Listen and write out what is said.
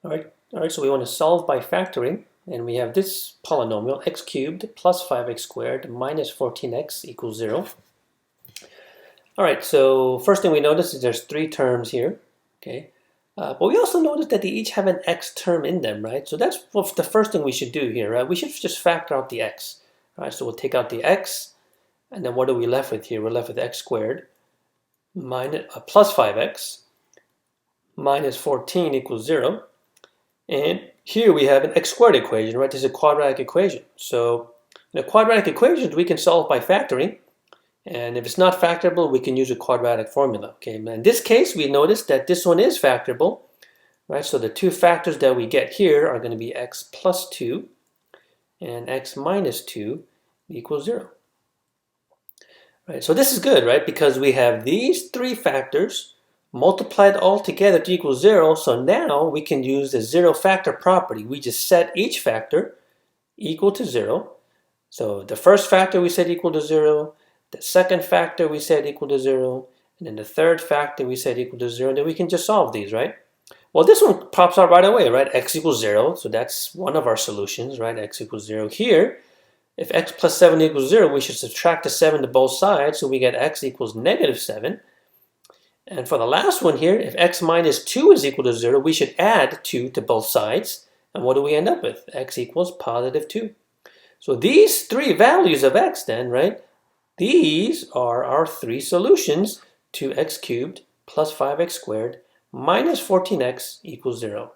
All right, so we want to solve by factoring, and we have this polynomial, x cubed plus 5x squared minus 14x equals 0. All right, so first thing we notice is there's three terms here, okay? But we also notice that they each have an x term in them, right? So that's what the first thing we should do here, right? We should just factor out the x, all right? So we'll take out the x, and then what are we left with here? We're left with x squared minus, plus 5x minus 14 equals 0. And here we have an x squared equation, right? This is a quadratic equation. So in a quadratic equation, we can solve by factoring. And if it's not factorable, we can use a quadratic formula. Okay, in this case, we notice that this one is factorable, right? So the two factors that we get here are going to be x plus 2 and x minus 2 equals 0. Right, so this is good, right? Because we have these three factors multiplied all together to equal 0. So now we can use the zero factor property. We just set each factor equal to 0. So the first factor we set equal to 0. The second factor we set equal to 0, and then the third factor we set equal to 0, then we can just solve these, right? Well, this one pops out right away, right? X equals 0, so that's one of our solutions, right? X equals 0. Here, if x plus 7 equals 0, we should subtract the 7 to both sides, so we get x equals negative 7. And for the last one here, if x minus 2 is equal to 0, we should add 2 to both sides. And what do we end up with? X equals positive 2. So these three values of x then, right? These are our three solutions to x cubed plus 5x squared minus 14x equals 0.